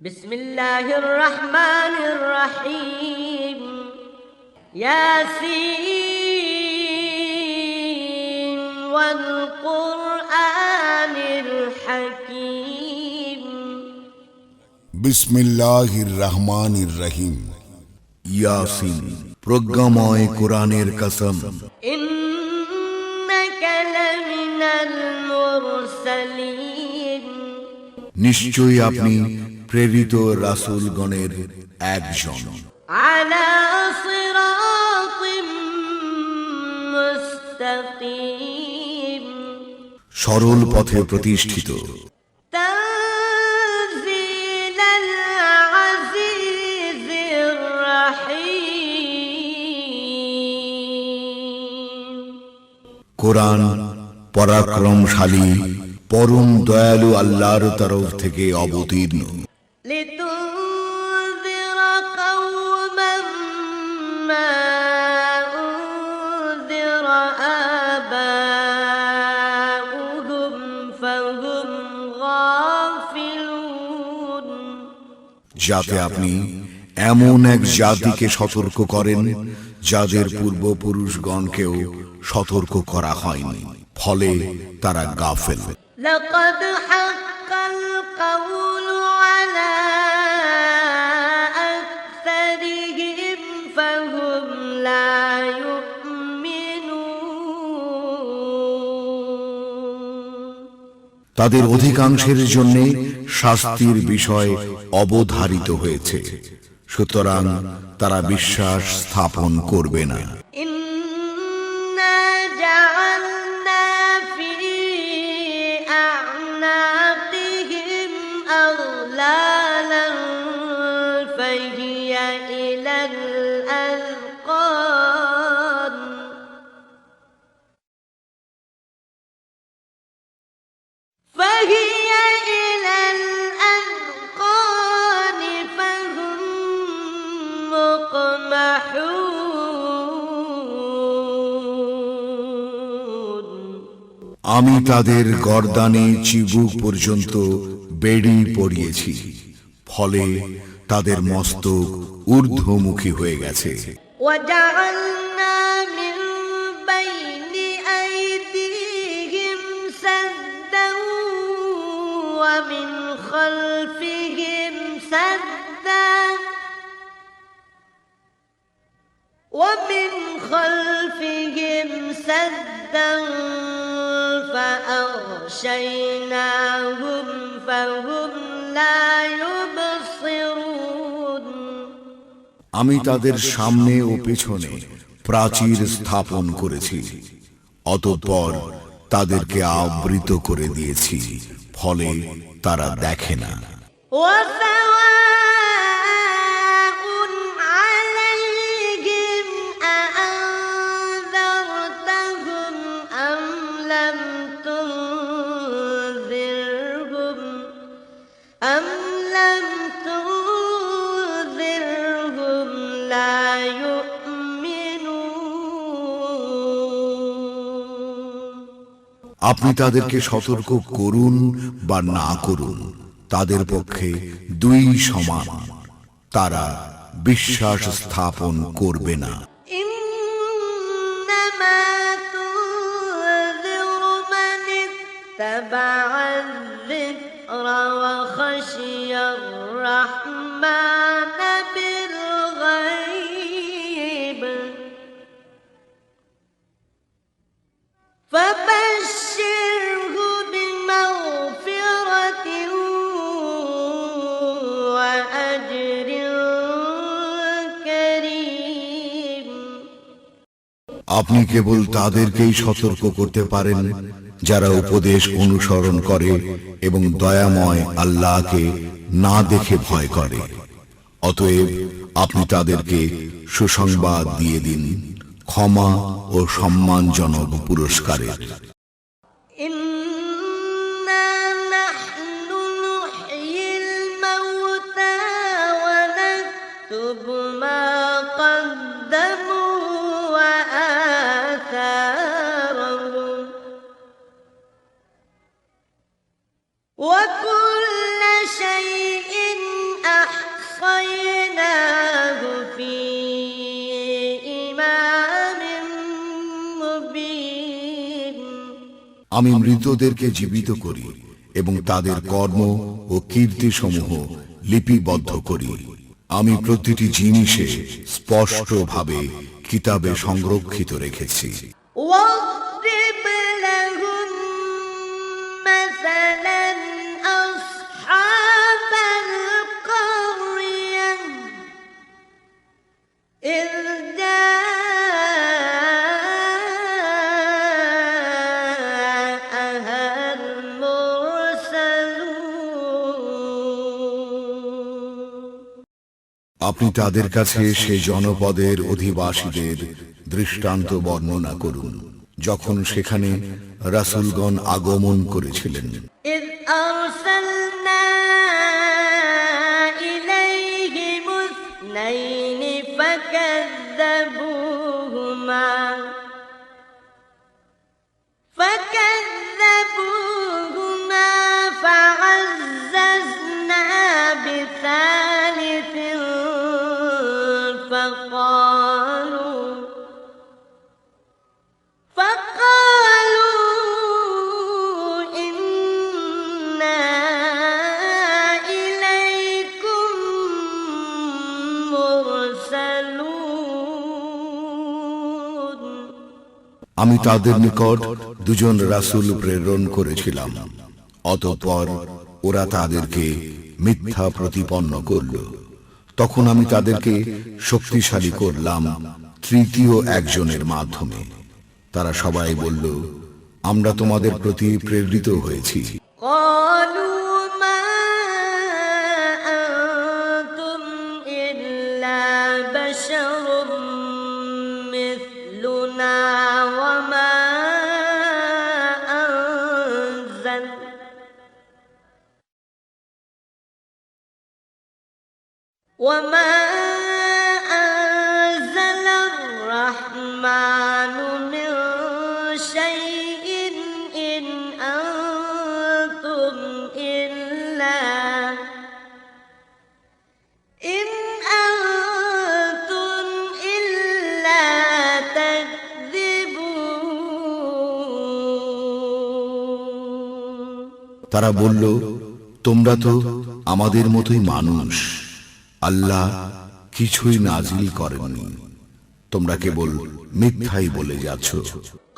বিসমিল্লাহির রহমানির রহিম। ইয়াসিন ওয়াল কুরআনিল হাকীম। বিসমিল্লাহির রহমানির রহিম। ইয়াসিন, প্রজ্ঞাময় কোরআনের কসম। ইন্নাকা লামিনাল মুরসালিন, নিশ্চয়ই আপনি প্রেরিত রাসূলগণের একজন। আলা সিরাতিম মুস্তাকিম, সরল পথে প্রতিষ্ঠিত। তানজিলাল আজিজির রাহিম। কোরআন পরাক্রমশালী পরম দয়ালু আল্লাহর তরফ থেকে অবতীর্ণ। লিতুনযিরা কওমান মা উনযিরা আবাউহুম ফাহুম গাফিলুন, যাতে আপনি এমন এক জাতিকে সতর্ক করেন যাদের পূর্বপুরুষগণকেও সতর্ক করা হয়নি, ফলে তারা গাফেল। লাকাদ হাক্কাল কাওলু আলা আকসারিহিম ফাহুম লা ইউমিনুন। তাদের অধিকাংশের জন্য শাস্তির বিষয় অবধারিত হয়েছে, সুতরাং তারা বিশ্বাস স্থাপন করবে না। ইন্না জাআলনা ফি আ'নাকিহিম আগলালান ফাহিয়া ইলাল আযকান ফাহিয়া ইলাল আযকান ফাহুম মুকমাহুন। আমি তাদের গর্দানে চিবুক পর্যন্ত বেড়ি পরিয়েছি, ফলে তাদের মস্তক ঊর্ধ্বমুখী হয়ে গেছে। وجعلنا من بين أيديهم سدا ومن خلفهم سدا فأغشيناهم فهم لا يبصرون। আমি তাদের সামনে ও পেছনে প্রাচীর স্থাপন করেছি, অতঃপর তাদেরকে আবৃত করে দিয়েছি, ফলে তারা দেখে না। وسواء عليهم أأنذرتهم أم لم تنذرهم لا يؤمنون। আপনি তাদেরকে সতর্ক করুন বা না করুন, তাদের পক্ষে দুই সমান, তারা বিশ্বাস স্থাপন করবে না। إنما تنذر من اتبع الذكر وخشي الرحمن بالغيب فبشره بمغفرة وأجر كريم। আপনি কেবল তাদেরকেই সতর্ক করতে পারেন যারা উপদেশ অনুসরণ করে এবং দয়াময় আল্লাহকে না দেখে ভয় করে। অতএব আপনি তাদেরকে সুসংবাদ দিয়ে দিন ক্ষমা ও সম্মানজনক পুরস্কারের। إنا نحن نحيي الموتى ونكتب ما قدموا وآثارهم وكل شيء আমি মৃতদেরকে জীবিত করি এবং তাদের কর্ম ও কীর্তিসমূহ লিপিবদ্ধ করি। আমি প্রতিটি জিনিসে স্পষ্টভাবে কিতাবে সংরক্ষিত রেখেছি। واضرب لهم مثلا أصحاب القرية إذ جاءها المرسلون আপনি তাদের কাছে সে জনপদের অধিবাসীদের দৃষ্টান্ত বর্ণনা করুন, যখন সেখানে রাসূলগণ আগমন করেছিলেন। إذ أرسلنا إليهم اثنين فكذبوهما فعززنا بثالث فقالوا إنا إليكم مرسلون আমি তাদের নিকট দুজন রাসূল প্রেরণ করেছিলাম, অতঃপর ওরা তাদেরকে মিথ্যা প্রতিপন্ন করল। তখন আমি তাদেরকে শক্তিশালী করলাম তৃতীয় একজনের মাধ্যমে। তারা সবাই বলল, আমরা তোমাদের প্রতি প্রেরিত হয়েছি। قالوا ما أنتم إلا بشر مثلنا وما أنزل الرحمن من شيء إن أنتم إلا تكذبون তারা বলল, তোমরা তো আমাদের মতোই মানুষ, আল্লাহ কিছুই নাজিল করেননি, তোমরা কেবল মিথ্যাই বলে যাচ্ছ।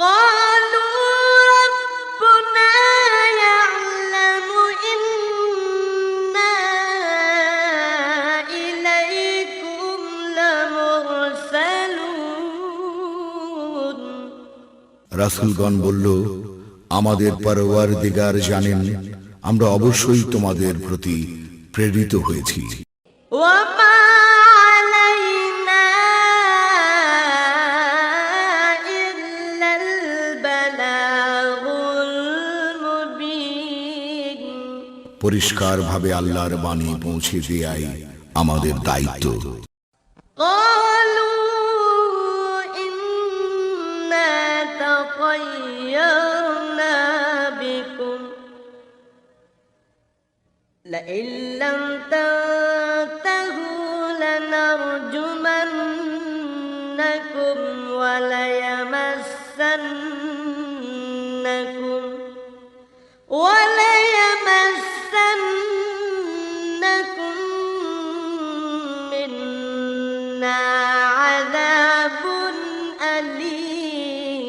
قالوا ربنا يعلم إنا إليكم لمرسلون রাসূলগণ বলল, আমাদের পরওয়ারদিগার জানেন আমরা অবশ্যই তোমাদের প্রতি প্রেরিত হয়েছি। وما علينا إلا البلاغ المبين পরিষ্কারভাবে আল্লাহর বাণী পৌঁছে দেয়াই আমাদের দায়িত্ব। قالوا إنا تطيرنا بكم لئن لم تنتهوا لنرجمنكم وليمسنكم منا عذاب أليم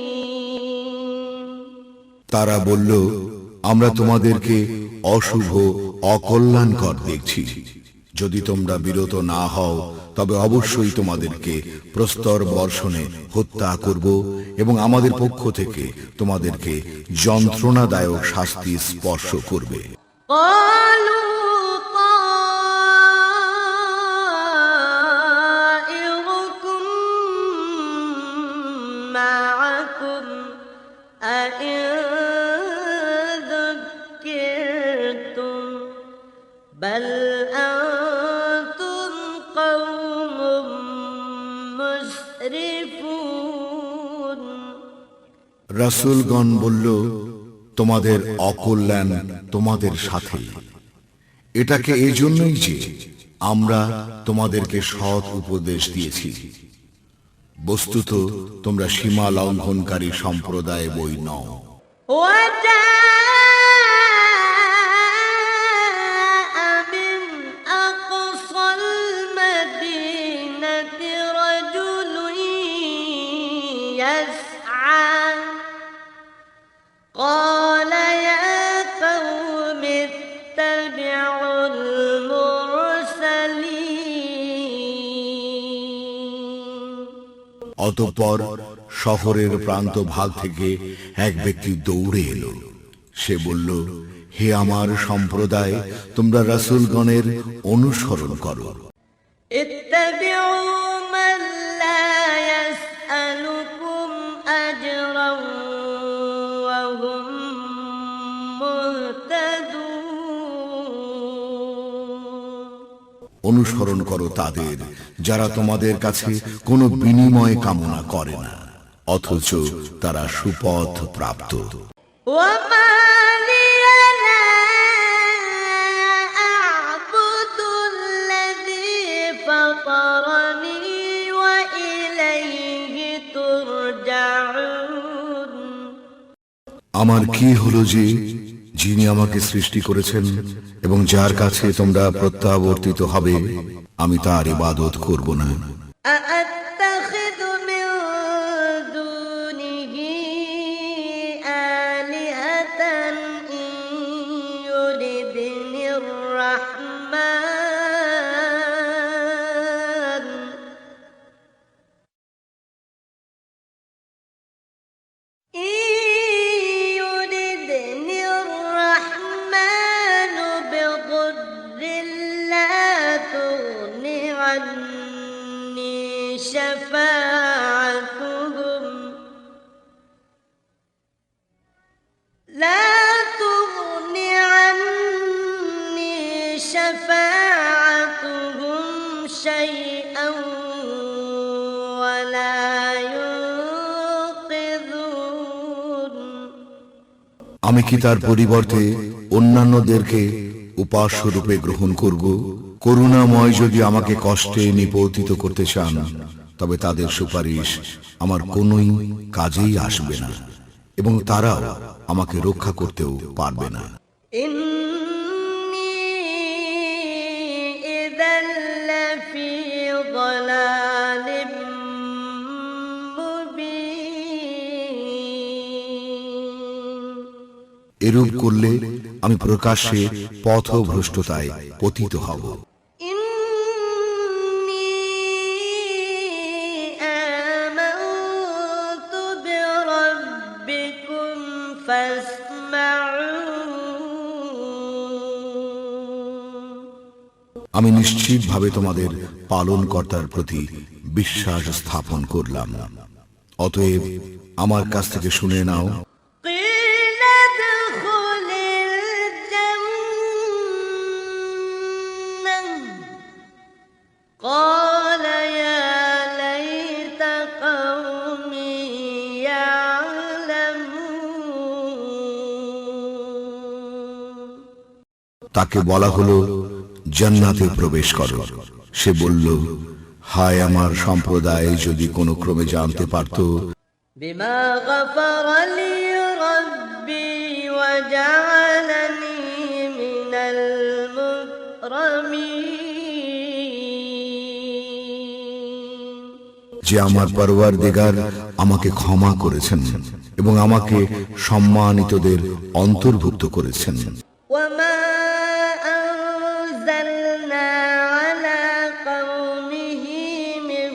তারা বলল, আমরা তোমাদেরকে অশুভ অকল্যাণকর দেখছি। যদি তোমরা বিরত না হও তবে অবশ্যই তোমাদেরকে প্রস্তর বর্ষণে হত্যা করব এবং আমাদের পক্ষ থেকে তোমাদেরকে যন্ত্রণাদায়ক শাস্তি স্পর্শ করবে। قالوا طائركم معكم أئن ذكرتم بل أنتم قوم مسرفون রাসূলগণ বলল, তোমাদের অকল্যাণ তোমাদের সাথে। এটাকে এই জন্যই যে আমরা তোমাদেরকে সৎ উপদেশ দিয়েছি। বস্তুত তোমরা সীমা লঙ্ঘনকারী সম্প্রদায় বই নও। وجاء من أقصى المدينة رجل يسعى قال يا قوم اتبعوا المرسلين অতঃপর শহরের প্রান্ত ভাগ থেকে এক ব্যক্তি দৌড়ে এলো। সে বলল, হে আমার সম্প্রদায়, তোমরা রাসূলগণের অনুসরণ করো। اتبعوا من لا يسألكم أجرا وهم مهتدون অনুসরণ করো তাদের যারা তোমাদের কাছে কোনো বিনিময় কামনা করে না, অথচ তারা সুপথ প্রাপ্ত। وما لي لا أعبد الذي فطرني وإليه ترجعون আমার কি হলো যে যিনি আমাকে সৃষ্টি করেছেন এবং যার কাছে তোমরা প্রত্যাবর্তিত হবে, আমি তার ইবাদত করব না। أأتخذ من دونه آلهة إن يردني الرحمن بضر لا تغن عني شفاعتهم لا تغن عني شفاعتهم شيئا ولا ينقذون আমি কি তার পরিবর্তে অন্যান্যদেরকে উপাস্য রূপে গ্রহণ করব? করুণাময় যদি আমাকে কষ্টে নিপতিত করতে চান, তবে তাদের সুপারিশ আমার কোনোই কাজেই আসবে না এবং তারাও আমাকে রক্ষা করতেও পারবে না। إني إذا لفي ضلال مبين এরূপ করলে আমি প্রকাশ্যে পথভ্রষ্টতায় পতিত হব। إني آمنت بربكم فاسمعون আমি নিশ্চিতভাবে তোমাদের পালনকর্তার প্রতি বিশ্বাস স্থাপন করলাম, অতএব আমার কাছ থেকে শুনে নাও। قيل ادخل الجنة قال يا ليت قومي يعلمون তাকে বলা হলো, জান্নাতে প্রবেশ করো। সে বলল, হায় আমার সম্প্রদায় যদি কোনো ক্রমে জানতে পারত بما غفر لي ربي وجعلني من المكرمين যে আমার পরওয়ারদিগার আমাকে ক্ষমা করেছেন এবং আমাকে সম্মানিতদের অন্তর্ভুক্ত করেছেন। وما أنزلنا على قومه من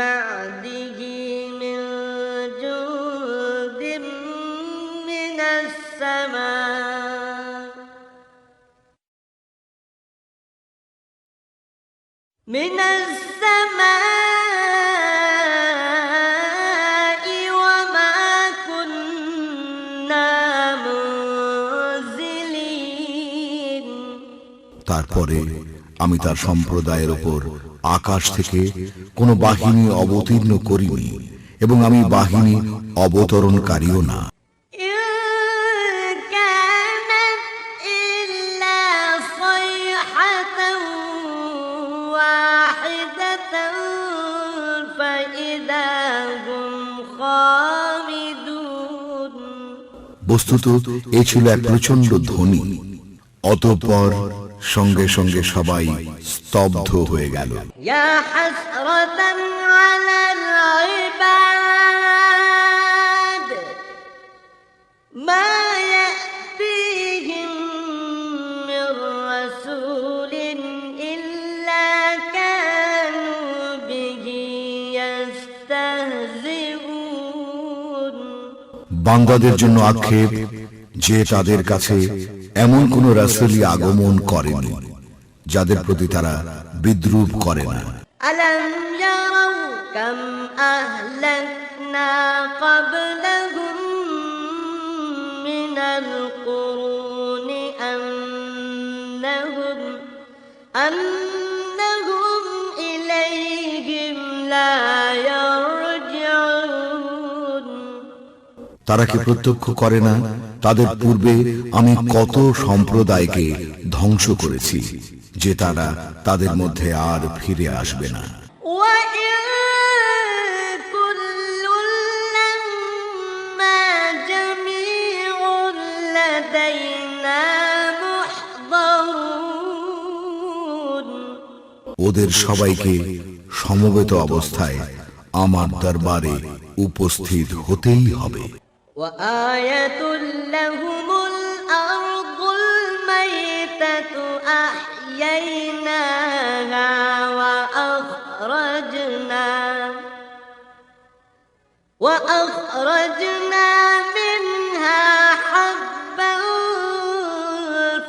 بعده من جند من السماء وما كنا منزلين তারপরে আমি তার সম্প্রদায়ের উপর আকাশ থেকে কোনো বাহিনী অবতীর্ণ করিনি এবং আমি বাহিনী অবতরণকারীও না। إن كانت إلا صيحة واحدة فإذا هم خامدون বস্তুত এ ছিল এক প্রচন্ড ধ্বনি। অতঃপর সঙ্গে সঙ্গে সবাই স্তব্ধ হয়ে গেল। يا حسرة على العباد ما يأتيهم من رسول إلا كانوا به يستهزئون। বান্দাদের জন্য আক্ষেপ যে তাদের কাছে এমন কোন রাসূলই আগমন করেনি যাদের প্রতি তারা বিদ্রূপ করে না। ألم يروا كم أهلكنا قبلهم من القرون أنهم إليهم لا يرجعون। তারা কি প্রত্যক্ষ করে না তাদের পূর্বে আমি কত সম্প্রদায়কে ধ্বংস করেছি যে তারা তাদের মধ্যে আর ফিরে আসবে না। وإن كل لما جميع لدينا محضرون। ওদের সবাইকে সমবেত অবস্থায় আমার দরবারে উপস্থিত হতেই হবে। وآية لهم الأرض الميتة أحييناها وأخرجنا منها حبا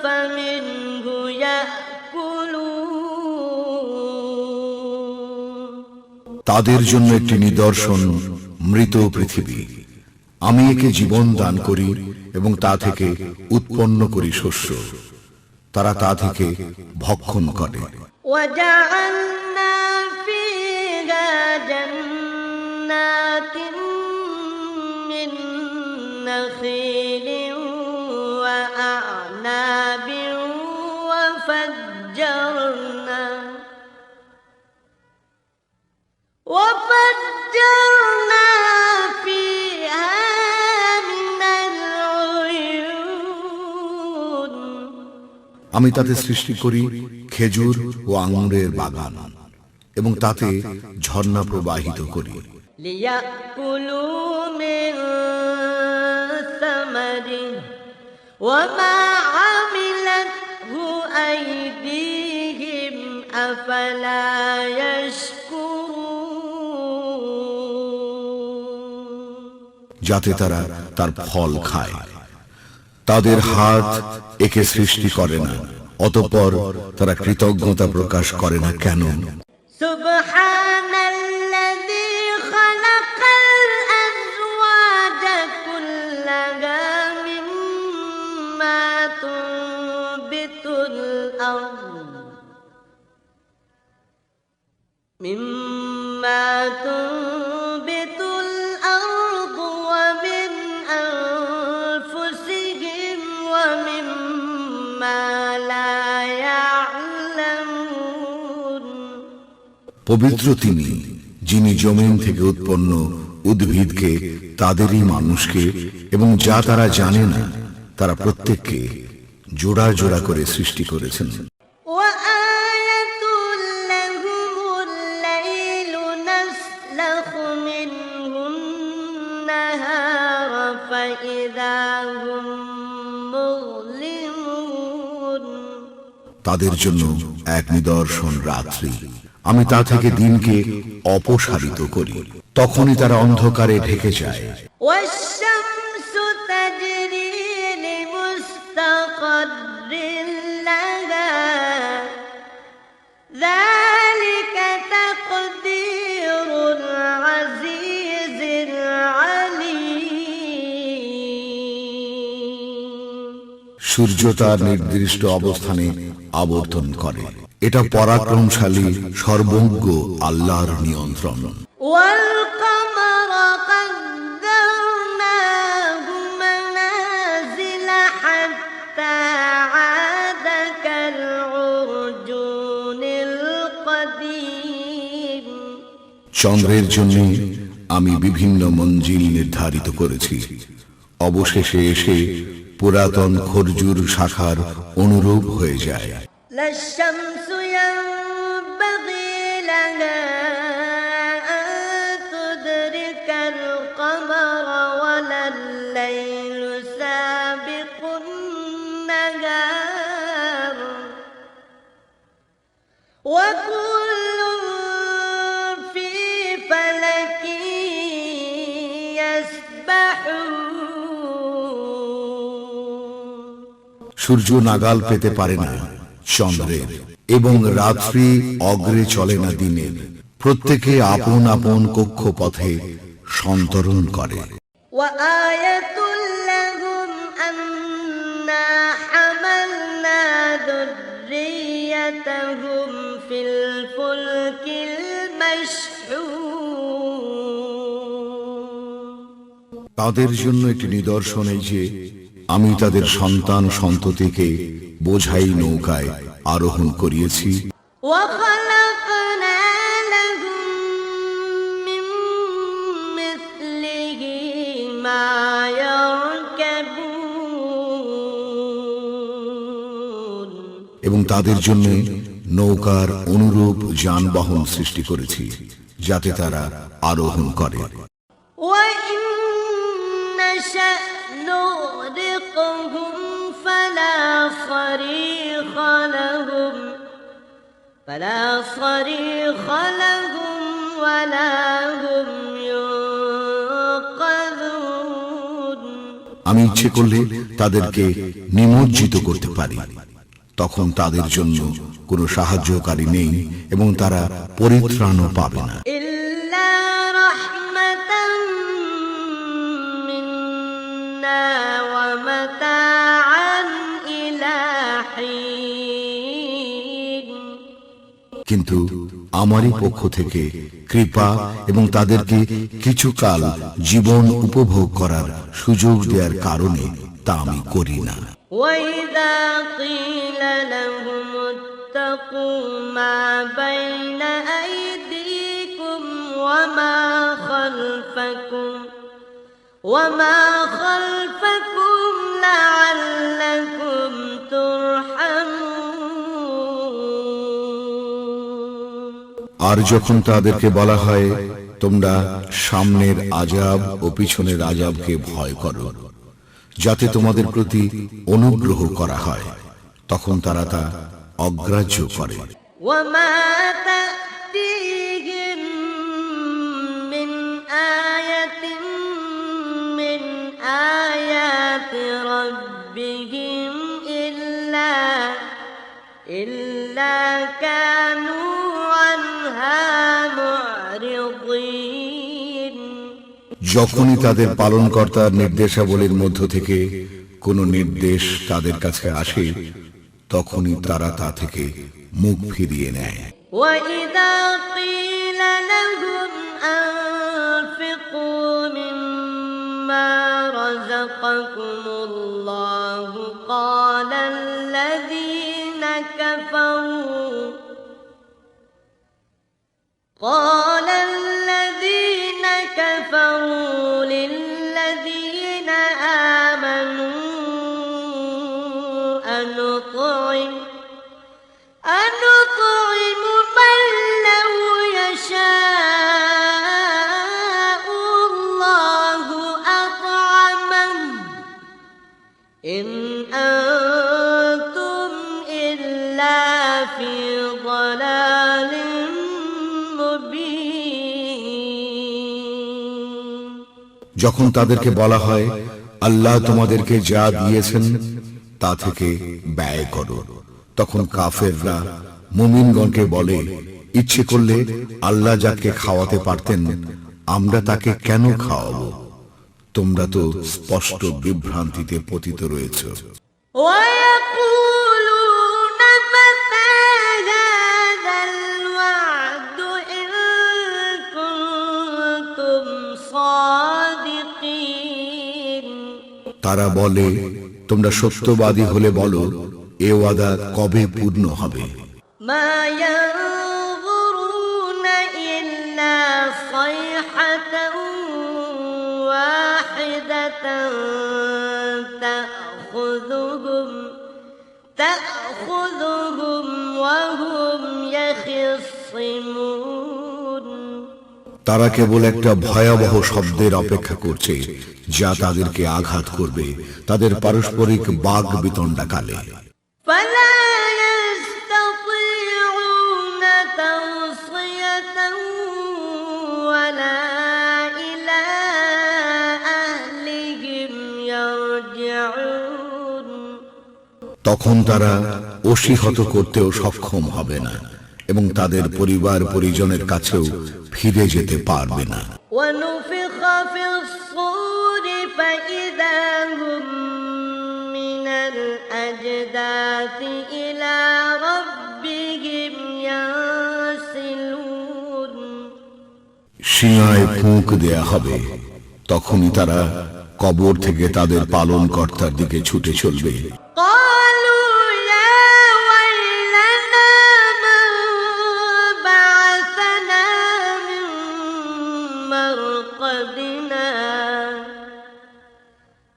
فمنه يأكلون। তাদের জন্য একটি নিদর্শন মৃত পৃথিবী। আমি একে জীবন দান করি এবং তা থেকে উৎপন্ন করি শস্য, তারা তা থেকে ভক্ষণ করে। وجعلنا فيها جنات من نخيل وأعناب وفجرنا فيها من العيون। আমি তাতে সৃষ্টি করি খেজুর ও আঙুরের বাগান এবং তাতে ঝর্ণা প্রবাহিত করি। ليأكلوا من ثمره وما عملته أيديهم أفلا يشكرون। যাতে তারা তার ফল খায়। তাদের হাত একে সৃষ্টি করে না, অতঃপর তারা কৃতজ্ঞতা প্রকাশ করে না কেন? سبحان الذي خلق الأزواج كلها مما تنبت الأرض ومن أنفسهم ومما لا يعلمون। পবিত্র তিনি, যিনি জমিন থেকে উৎপন্ন উদ্ভিদকে, তাদেরই মানুষকে এবং যা তারা জানে না তারা প্রত্যেককে জোড়া জোড়া করে সৃষ্টি করেছেন। وآية لهم الليل نسلخ منه النهار فإذا هم مظلمون। তাদের জন্য এক নিদর্শন রাত্রি, আমি তা থেকে দিনকে অপসারিত করি, তখনই তারা অন্ধকারে ঢেকে যায়। والشمس تجري لمستقر لها ذلك تقدير العزيز العليم। সূর্য তার নির্দিষ্ট অবস্থানে আবর্তন করে, এটা পরাক্রমশালী সর্বজ্ঞ আল্লাহর নিয়ন্ত্রণ। والقمر قدرناه منازل حتى عاد كالعرجون القديم। চন্দ্রের জন্য আমি বিভিন্ন মঞ্জিল নির্ধারিত করেছি, অবশেষে এসে পুরাতন খরজুর শাখার অনুরূপ হয়ে যায়। لا الشمس ينبغي لها أن تدرك القمر ولا الليل سابق النهار وكل في فلك يسبحون সূর্য নাগাল পেতে পারে না চন্দ্রের, এবং রাত্রি অগ্রে চলে না দিনের। প্রত্যেকে আপন আপন কক্ষপথে সন্তরণ করে। وآية لهم أنا حملنا ذريتهم في الفلك المشحون তাদের জন্য একটি নিদর্শন এই যে আমি তাদের সন্তান সন্ততিকে বোঝাই নৌকায় আরোহণ করিয়েছি। وخلقنا لهم من مثله ما يركبون এবং তাদের জন্য নৌকার অনুরূপ যানবাহন সৃষ্টি করেছি যাতে তারা আরোহণ করে। وإن نشأ نغرقهم فلا صريخ لهم ولا هم ينقذون আমি ইচ্ছে করলে তাদেরকে নিমজ্জিত করতে পারি, তখন তাদের জন্য কোনো সাহায্যকারী নেই এবং তারা পরিত্রাণও পাবে না। إلا رحمة منا ومتاعا إلى حين কিন্তু আমারই পক্ষ থেকে কৃপা এবং তাদেরকে কিছুকাল জীবন উপভোগ করার সুযোগ দেওয়ার কারণে তা আমি করি না। وإذا قيل لهم اتقوا ما بين أيديكم وما خلفكم لعلكم ترحمون আর যখন তাদেরকে বলা হয় তোমরা সামনের আযাব ও পিছনের আযাবকে ভয় করো যাতে তোমাদের প্রতি অনুগ্রহ করা হয়, তখন তারা তা অগ্রাহ্য করে। وما تأتيهم من آية من آيات ربهم إلا كانوا عنها معرضين যখনই তাদের পালনকর্তার নির্দেশাবলীর মধ্য থেকে কোনো নির্দেশ তাদের কাছে আসে তখনই তারা তা থেকে মুখ ফিরিয়ে নেয়। وإذا قيل لهم أنفقوا مما رزقكم الله قال الذين كفروا للذين آمنوا أنطعم من لو يشاء الله أطعمه إن أنتم إلا في ضلال مبين যখন তাদেরকে বলা হয় আল্লাহ তোমাদেরকে যা দিয়েছেন তা থেকে ব্যয় করো, তখন কাফেররা মুমিনগণকে বলে ইচ্ছে করলে আল্লাহ যাকে খাওয়াতে পারতেন আমরা তাকে কেন খাওয়াবো? তোমরা তো স্পষ্ট বিভ্রান্তিতে পতিত রয়েছ। ويقولون متى هذا الوعد إن كنتم صادقين তারা বলে তোমরা সত্যবাদী হলে বলো এ ওয়াদা কবে পূর্ণ হবে? ما ينظرون إلا صيحة واحدة تأخذهم وهم يخصمون তারা কেবল একটা ভয়াবহ শব্দের অপেক্ষা করছে যা তাদেরকে আঘাত করবে তাদের পারস্পরিক বাগ বিতণ্ডাকালে। فلا يستطيعون توصية ولا إلى أهلهم يرجعون তখন তারা অসীহত করতেও সক্ষম হবে না এবং তাদের পরিবার পরিজনের কাছেও ফিরে যেতে পারবে না। ونفخ في الصور فإذا هم من الأجداث إلى ربهم ينسلون সিংহায় ফুঁক দেয়া হবে, তখনই তারা কবর থেকে তাদের পালন কর্তার দিকে ছুটে চলবে। قالوا يا ويلنا من بعثنا من مرقدنا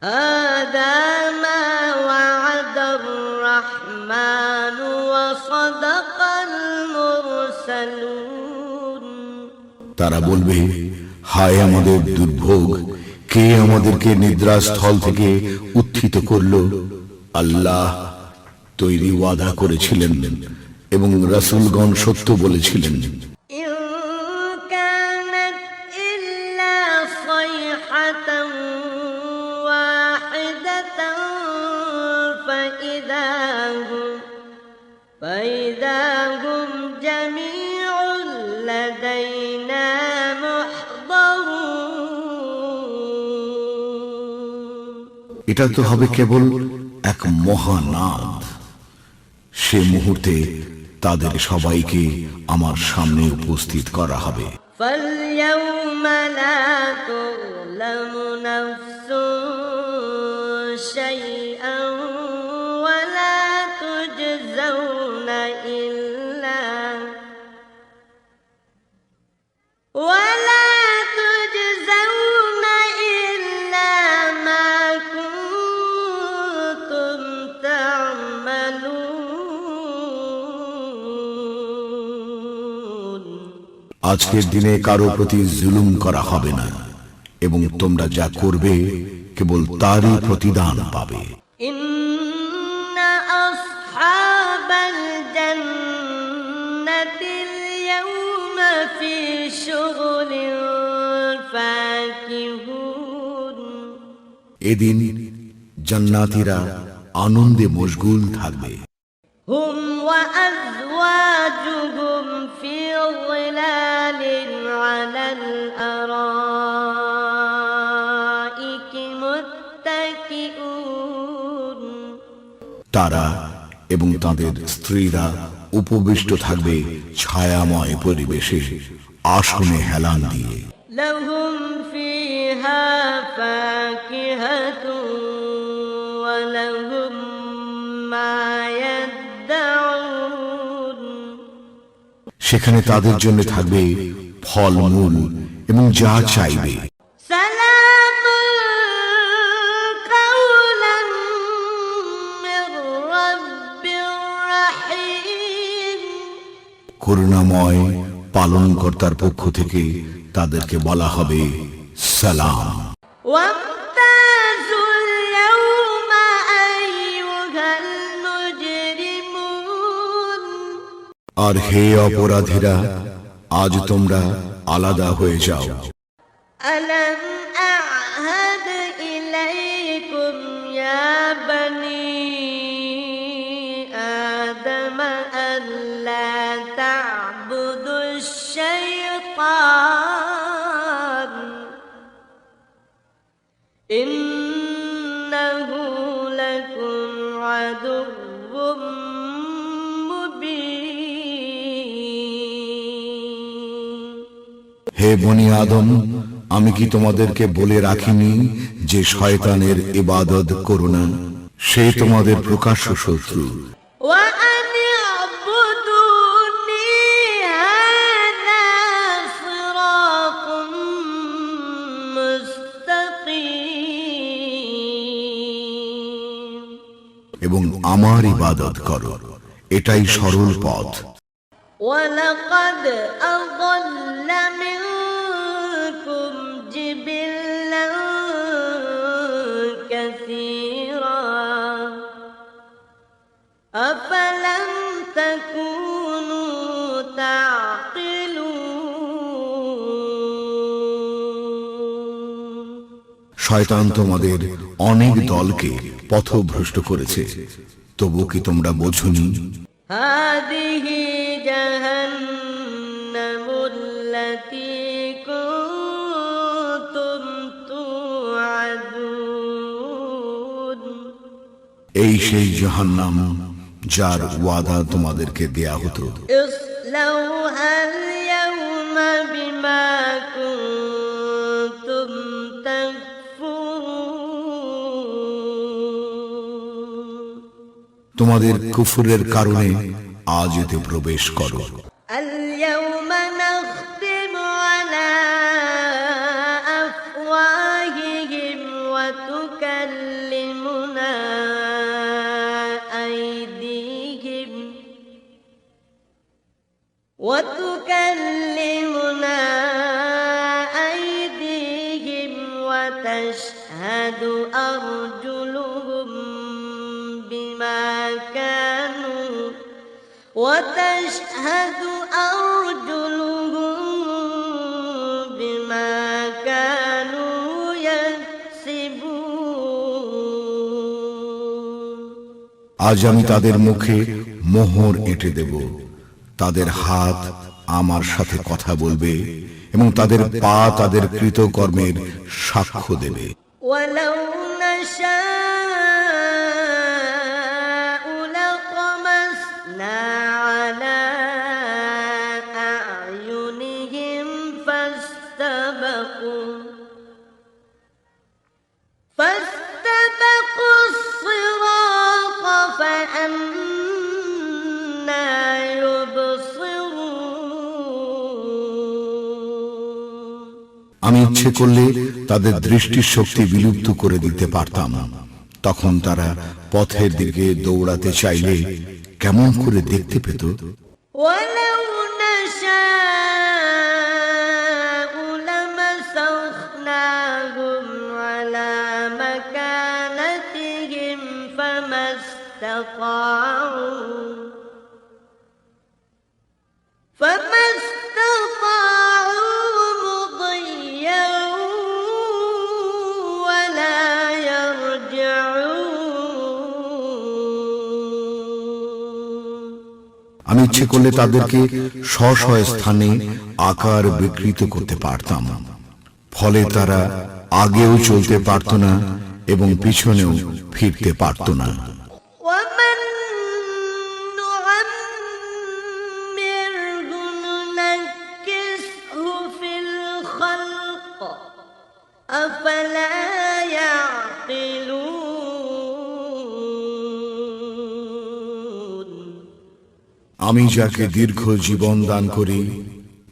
هذا ما وعد الرحمن وصدق المرسلون তারা বলবে, হায় আমাদের দুর্ভোগ, কে আমাদেরকে নিদ্রাস্থল থেকে উত্থিত করল? আল্লাহ তৈরি ওয়াদা করেছিলেন এবং রাসূলগণ সত্য বলেছিলেন। إن كانت إلا صيحة واحدة فإذا هم جميع لدينا محضرون এটা তো হবে কেবল এক মহানাদ। সে মুহূর্তে তাদের সবাইকে আমার সামনে উপস্থিত করা হবে। فاليوم لا تظلم نفس شيئا ولا تجزون إلا ما كنتم تعملون আজকের দিনে কারো প্রতি জুলুম করা হবে না এবং তোমরা যা করবে কেবল তারই প্রতিদান পাবে। إن أصحاب الجنة اليوم في شغل فاكهون এদিন জান্নাতীরা আনন্দে মশগুল থাকবে। هم وأزواجهم في ظلال على الأرائك متكئون তারা এবং তাদের স্ত্রীরা উপবিষ্ট থাকবে ছায়াময় পরিবেশে, আসনে হেলান দিয়ে। لهم فيها فاكهة ولهم ما يدعون সেখানে তাদের জন্য থাকবে ফলমূল এবং যা চাইবে। سلام قولا من رب رحيم করুণাময় পালনকর্তার পক্ষ থেকে তাদেরকে বলা হবে সালাম। وامتازوا اليوم أيها المجرمون আর হে অপরাধীরা, আজ তোমরা আলাদা হয়ে যাও। ألم أعهد إليكم يا بني آدم ألا تعبدوا الشيطان إنه لكم عدو مبين হে বনি আদম, আমি কি তোমাদেরকে বলে রাখিনি যে শয়তানের ইবাদত করো না? সে তোমাদের প্রকাশ্য শত্রু। وأن اعبدوني هذا صراط مستقيم আমার ইবাদত করো, এটাই সরল পথ। ولقد أضل منكم جبلا كثيرا أفلم تكونوا تعقلون শয়তান তোমাদের অনেক দলকে পথভ্রষ্ট করেছে, তবু কি তোমরা বোঝনি? هذه جهنم التي كنتم توعدون এই সেই জাহান্নাম যার ওয়াদা তোমাদেরকে দেয়া হতো। اصلوها اليوم بما كنتم تكفرون তোমাদের কুফরের কারণে আজ এতে প্রবেশ করো। اليوم نختم على أفواههم وتكلمنا أيديهم وتشهد أرجلهم بما كانوا يكسبون আজ আমি তাদের মুখে মোহর এঁটে দেব, তাদের হাত আমার সাথে কথা বলবে এবং তাদের পা তাদের কৃতকর্মের সাক্ষ্য দেবে। ولو نشاء لطمسنا على أعينهم فاستبقوا الصراط فأنى يبصرون আমি ইচ্ছে করলে তাদের দৃষ্টির শক্তি বিলুপ্ত করে দিতে পারতাম, তখন তারা পথের দিকে দৌড়াতে চাইলে কেমন করে দেখতে পেত? ولو نشاء لمسخناهم على مكانتهم فما استطاعوا مضيا ولا يرجعون আমি ইচ্ছে করলে তাদেরকে স্ব স্ব স্থানে আকার বিকৃত করতে পারতাম, ফলে তারা আগেও চলতে পারত না এবং পিছনেও ফিরতে পারত না। ومن نعمره ننكسه في الخلق أفلا يعقلون আমি যাকে দীর্ঘ জীবন দান করি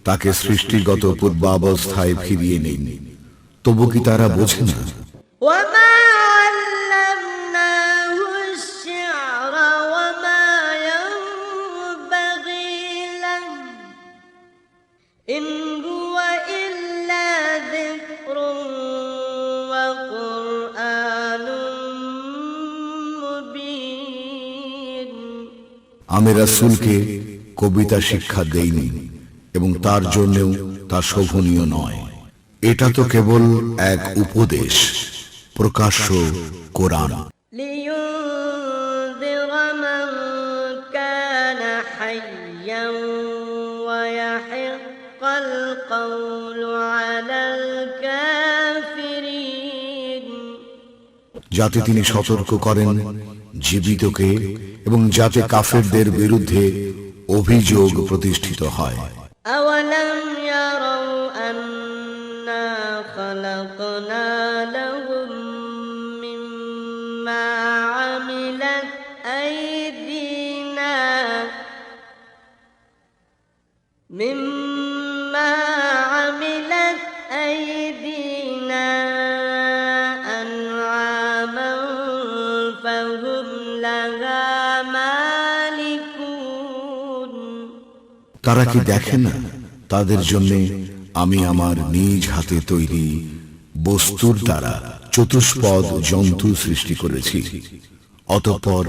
তাকে সৃষ্টিগত পূর্বাবস্থায় ফিরিয়ে নেই, তবু কি তারা বোঝে না? وما علمناه الشعر وما ينبغي له إن هو إلا ذكر وقرآن مبين আমি রাসূলকে কবিতা শিক্ষা দেইনি এবং তার জন্যও তা শোভনীয় নয়। এটা তো কেবল এক উপদেশ, প্রকাশ্য কোরআন। لينذر من كان حيا ويحق القول على الكافرين যাতে তিনি সতর্ক করেন জীবিতকে এবং যাতে কাফেরদের বিরুদ্ধে অভিযোগ প্রতিষ্ঠিত হয়। أولم يروا أنا خلقنا لهم مما عملت أيدينا أنعاما فهم لها তারা কি দেখে না তাদের জন্য আমি আমার নিজ হাতে তৈরি বস্তুর দ্বারা চতুষ্পদ জন্তু সৃষ্টি করেছি, অতঃপর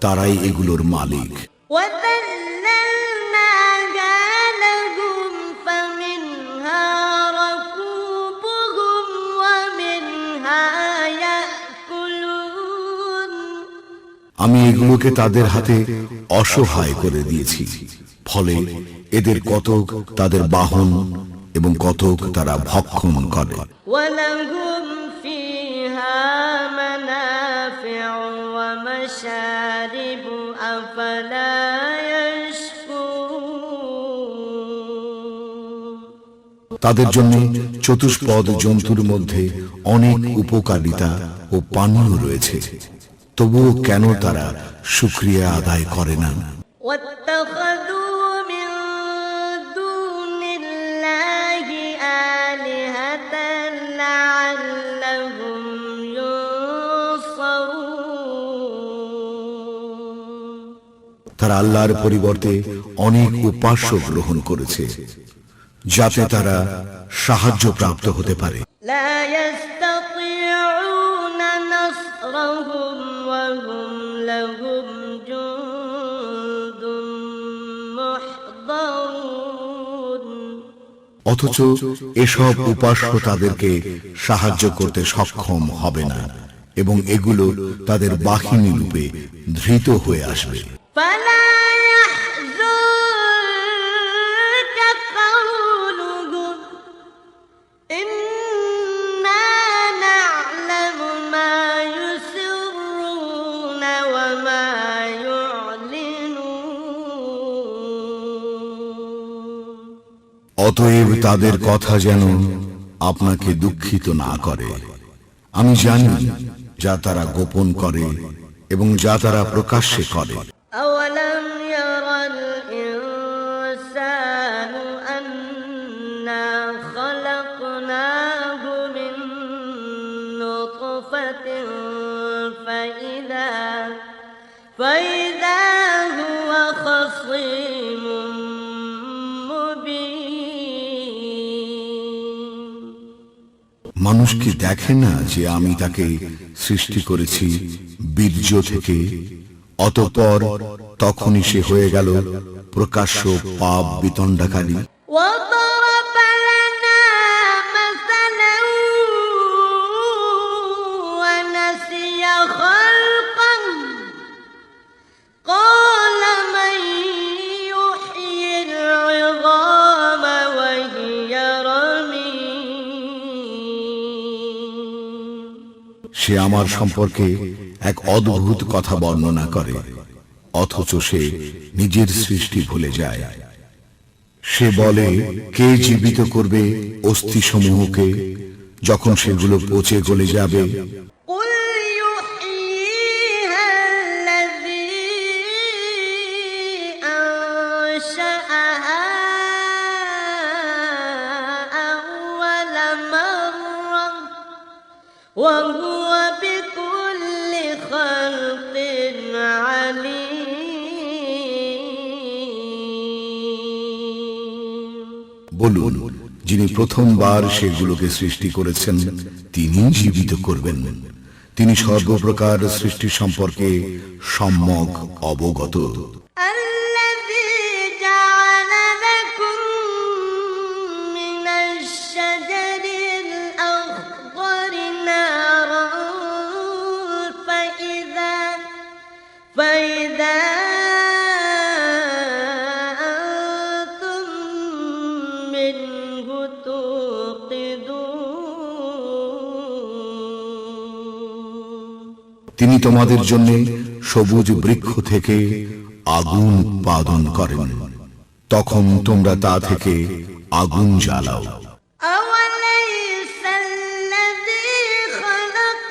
তারাই এগুলোর মালিক। وَذَلَّلْنَاهَا لَهُمْ فَمِنْهَا رَكُوبُهُمْ وَمِنْهَا يَأْكُلُونَ আমি এগুলোকে তাদের হাতে অসহায় করে দিয়েছি, ফলে এদের কতক তাদের বাহন এবং কতক তারা ভক্ষণ করে। وَلَهُمْ فِيهَا مَنَافِعُ وَمَشَارِبُ أَفَلَا يَشْكُرُونَ তাদের জন্য চতুষ্পদ জন্তুর মধ্যে অনেক উপকারিতা ও পানীয় রয়েছে, তবুও কেন তারা শুকরিয়া আদায় করে না? وَاتَّخَذُوا مِن دُونِ اللَّهِ آلِهَةً لَّعَلَّهُمْ يُنصَرُونَ তারা আল্লাহর পরিবর্তে অনেক উপাস্য গ্রহণ করেছে, যাতে তারা সাহায্য প্রাপ্ত হতে পারে। لا يستطيعون نصرهم وهم لهم جند محضرون অথচ এসব উপাস্য তাদেরকে সাহায্য করতে সক্ষম হবে না এবং এগুলো তাদের বাহিনী রূপে ধৃত হয়ে আসবে। فلا يحزنك قولهم إنا نعلم ما يسرون وما يعلنون অতএব তাদের কথা যেন আপনাকে দুঃখিত না করে। আমি জানি যা তারা গোপন করে এবং যা তারা প্রকাশ্যে করে। أولم ير الإنسان أنا خلقناه من نطفة فإذا هو خصيم مبين মানুষ কি দেখে না যে আমি তাকে সৃষ্টি করেছি বীর্য থেকে, অতঃপর তখনই সে হয়ে গেল প্রকাশ্য পাপ বিতণ্ডাকারী। وضرب لنا مثلا ونسي خلقه قال من يحيي العظام وهي رميم সে আমার সম্পর্কে এক অদ্ভুত কথা বর্ণনা করে, অথচ সে নিজের সৃষ্টি ভুলে যায়। সে বলে, কে জীবিত করবে অস্থিসমূহকে যখন সেগুলো পচে গলে যাবে? قل يحييها الذي أنشأها أول مرة وهو بكل خلق عليم বলুন, যিনি প্রথমবার সেগুলোকে সৃষ্টি করেছেন তিনি জীবিত করবেন। তিনি সর্বপ্রকার সৃষ্টি সম্পর্কে সম্যক অবগত। الذي جعل لكم من الشجر الأخضر نارا فإذا أنتم منه توقدون তিনি তোমাদের জন্য সবুজ বৃক্ষ থেকে আগুন উৎপাদন করেন, তখন তোমরা তা থেকে আগুন জ্বালাও। أوليس الذي خلق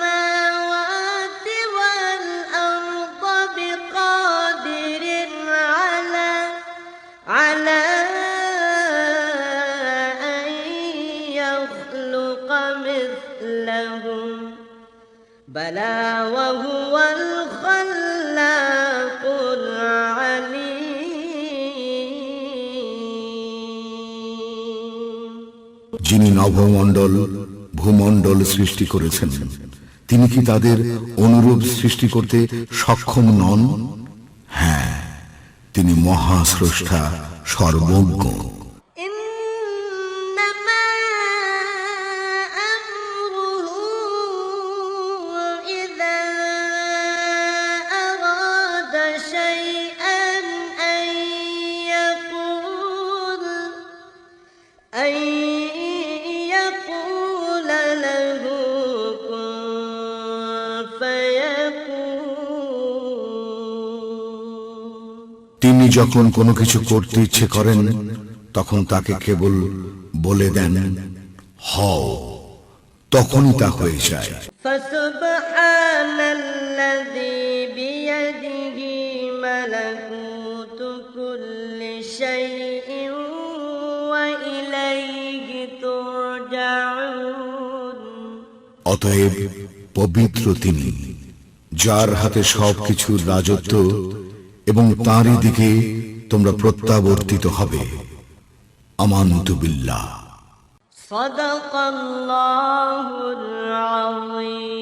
السماوات والأرض بقادر على أن يخلق مثلهم بلى وهو الخلاق العليم যিনি নভমণ্ডল ভূমণ্ডল সৃষ্টি করেছেন, তিনি কি তাদের অনুরূপ সৃষ্টি করতে সক্ষম নন? হ্যাঁ, তিনি মহাস্রষ্টা, সর্বজ্ঞ। إنما أمره إذا أراد شيئا أن يقول له كن فيكون। তিনি যখন কোনো কিছু করতে ইচ্ছে করেন, তখন তাকে কেবল বলে দেন হও, তখনই তা হয়ে যায়। فسبحان الذي بيده ملكوت كل شيء وإليه ترجعون। অতএব পবিত্র তিনি, যার হাতে সবকিছুর রাজত্ব, এবং তাঁরই দিকে তোমরা প্রত্যাবর্তিত হবে। আমানতু বিল্লাহ। صدق الله العظيم।